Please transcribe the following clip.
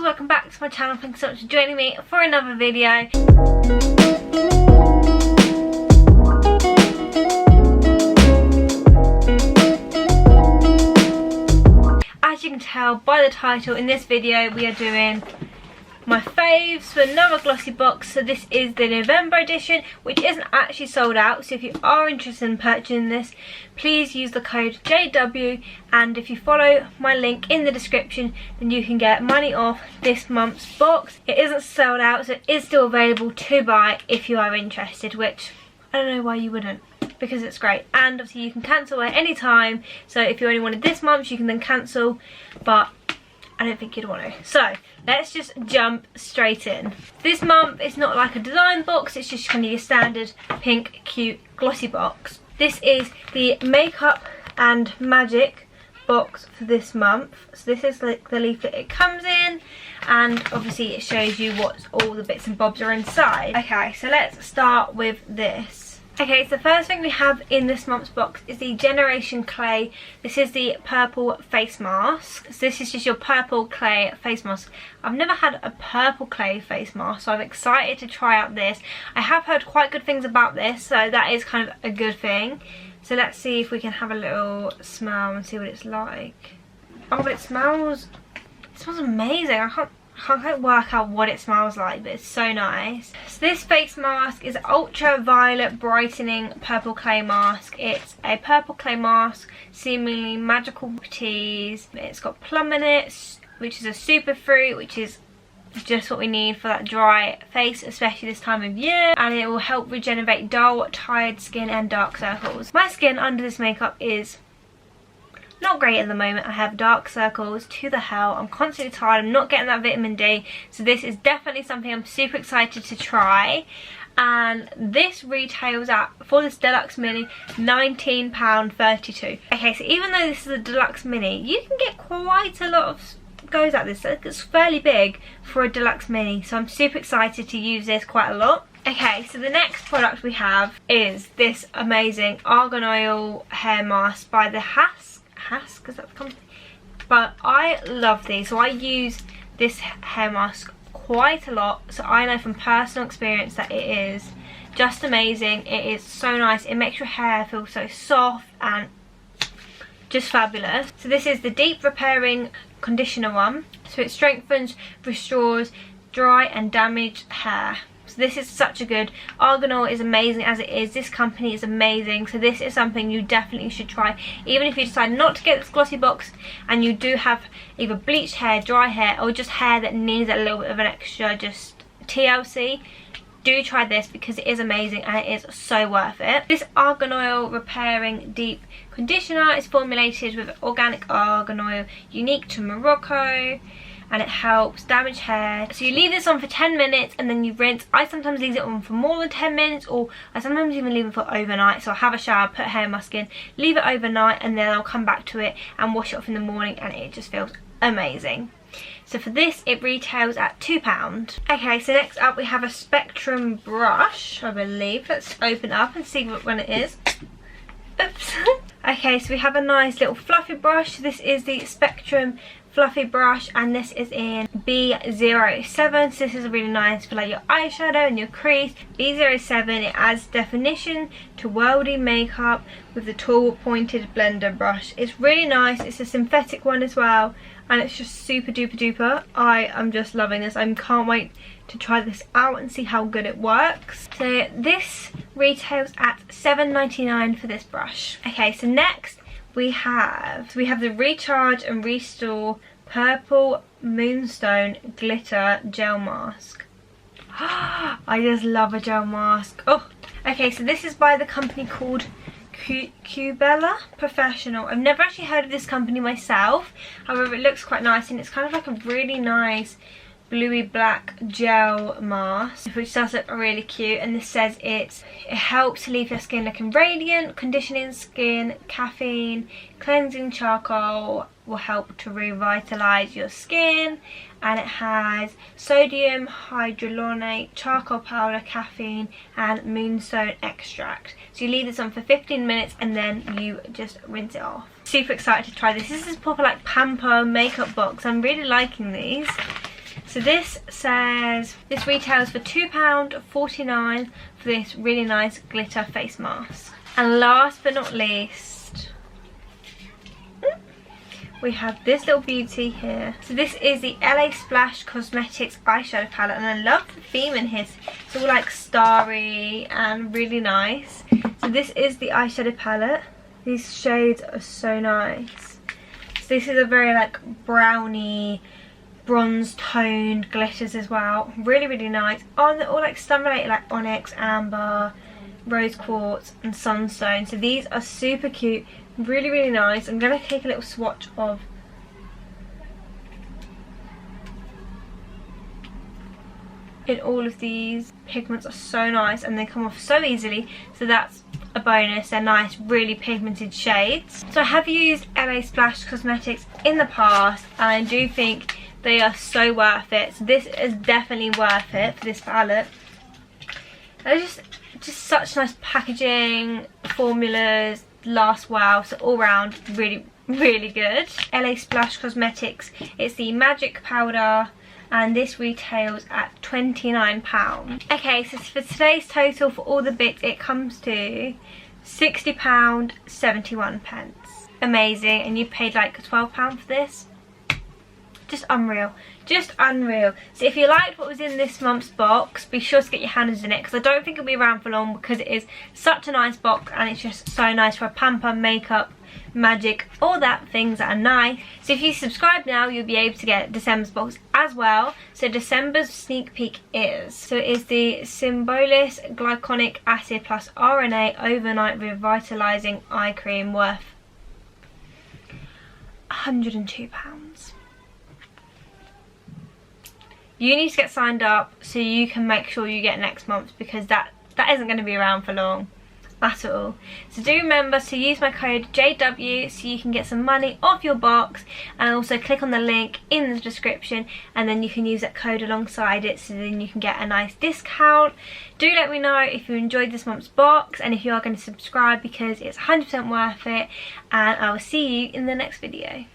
welcome back to my channel. Thanks so much for joining me for another video. As you can tell by the title, in this video we are doing my faves for another Glossybox. So this is the November edition, which isn't actually sold out, so if you are interested in purchasing this, please use the code JW, and if you follow my link in the description, then you can get money off this month's box. It isn't sold out, so it is still available to buy if you are interested, which I don't know why you wouldn't, because it's great. And obviously you can cancel at any time, so if you only wanted this month you can then cancel, but I don't think you'd want to. So let's just jump straight in. This month it's not like a design box, it's just kind of your standard pink cute glossy box. This is the makeup and magic box for this month. So this is like the leaflet it comes in, and obviously it shows you what all the bits and bobs are inside. Okay, so let's start with this. Okay, so the first thing we have in this month's box is the Generation Clay. This is the purple face mask. So this is just your purple clay face mask. I've never had a purple clay face mask, so I'm excited to try out this. I have heard quite good things about this, so that is kind of a good thing. So let's see if we can have a little smell and see what it's like. Oh, but it smells amazing. I can't quite work out what it smells like, but it's so nice. So this face mask is ultraviolet brightening purple clay mask. It's a purple clay mask, seemingly magical properties. It's got plum in it, which is a superfruit, which is just what we need for that dry face, especially this time of year, and it will help regenerate dull, tired skin and dark circles. My skin under this makeup is not great at the moment. I have dark circles to the hell. I'm constantly tired. I'm not getting that vitamin D. So this is definitely something I'm super excited to try. And this retails at, for this deluxe mini, £19.32. Okay, so even though this is a deluxe mini, you can get quite a lot of goes at this. It's fairly big for a deluxe mini. So I'm super excited to use this quite a lot. Okay, so the next product we have is this amazing Argan Oil hair mask by the Hask, is that the company? But I love these, so I use this hair mask quite a lot, so I know from personal experience that it is just amazing. It is so nice. It makes your hair feel so soft and just fabulous. So this is the deep repairing conditioner one, so it strengthens, restores dry and damaged hair. So this is such a good, Argan Oil is amazing as it is, this company is amazing, so this is something you definitely should try. Even if you decide not to get this Glossybox and you do have either bleached hair, dry hair, or just hair that needs a little bit of an extra just TLC, do try this because it is amazing and it is so worth it. This Argan Oil repairing deep conditioner is formulated with organic argan oil unique to Morocco, and it helps damage hair. So you leave this on for 10 minutes and then you rinse. I sometimes leave it on for more than 10 minutes, or I sometimes even leave it for overnight. So I'll have a shower, put hair mask in, leave it overnight, and then I'll come back to it and wash it off in the morning, and it just feels amazing. So for this it retails at £2. Okay, so next up we have a Spectrum brush, I believe. Let's open up and see what one it is. Oops. Okay, so we have a nice little fluffy brush. This is the Spectrum fluffy brush, and this is in B07. So this is really nice for like your eyeshadow and your crease. B07, it adds definition to worldy makeup with the tall pointed blender brush. It's really nice. It's a synthetic one as well, and it's just super duper duper. I am just loving this. I can't wait to try this out and see how good it works. So this retails at £7.99 for this brush. Okay, so next we have the Recharge and Restore Purple Moonstone Glitter Gel Mask. I just love a gel mask. Oh, okay, so this is by the company called Cubella Professional. I've never actually heard of this company myself. However, it looks quite nice, and it's kind of like a really nice bluey black gel mask, which does look really cute. And this says it helps to leave your skin looking radiant, conditioning skin, caffeine, cleansing charcoal will help to revitalize your skin, and it has sodium hydrogenate, charcoal powder, caffeine and moonstone extract. So you leave this on for 15 minutes and then you just rinse it off. Super excited to try this. This is proper like pamper makeup box. I'm really liking these. So this says, this retails for £2.49 for this really nice glitter face mask. And last but not least, we have this little beauty here. So this is the LA Splash Cosmetics eyeshadow palette, and I love the theme in here. It's all like starry and really nice. So this is the eyeshadow palette. These shades are so nice. So this is a very like browny, bronze toned glitters as well. Really, really nice. Oh, and they're all like stimulated, like onyx, amber, rose quartz and sunstone. So these are super cute. Really, really nice. I'm going to take a little swatch of in all of these. Pigments are so nice and they come off so easily, so that's a bonus. They're nice, really pigmented shades. So I have used LA Splash Cosmetics in the past and I do think they are so worth it. So this is definitely worth it for this palette. They're just such nice packaging, formulas, last well, so all round really, really good. LA Splash Cosmetics, it's the magic powder and this retails at £29. Okay, so for today's total for all the bits it comes to £60.71. Amazing. And you paid like £12 for this. Just unreal, just unreal. So if you liked what was in this month's box, be sure to get your hands in it, because I don't think it'll be around for long, because it is such a nice box and it's just so nice for a pamper, makeup, magic, all that things that are nice. So if you subscribe now, you'll be able to get December's box as well. So December's sneak peek is, so it is the Symbolis Glycolic Acid plus RNA Overnight Revitalizing Eye Cream worth £102. You need to get signed up so you can make sure you get next month, because that isn't going to be around for long at all. So do remember to use my code JW so you can get some money off your box, and also click on the link in the description and then you can use that code alongside it, so then you can get a nice discount. Do let me know if you enjoyed this month's box and if you are going to subscribe, because it's 100% worth it, and I will see you in the next video.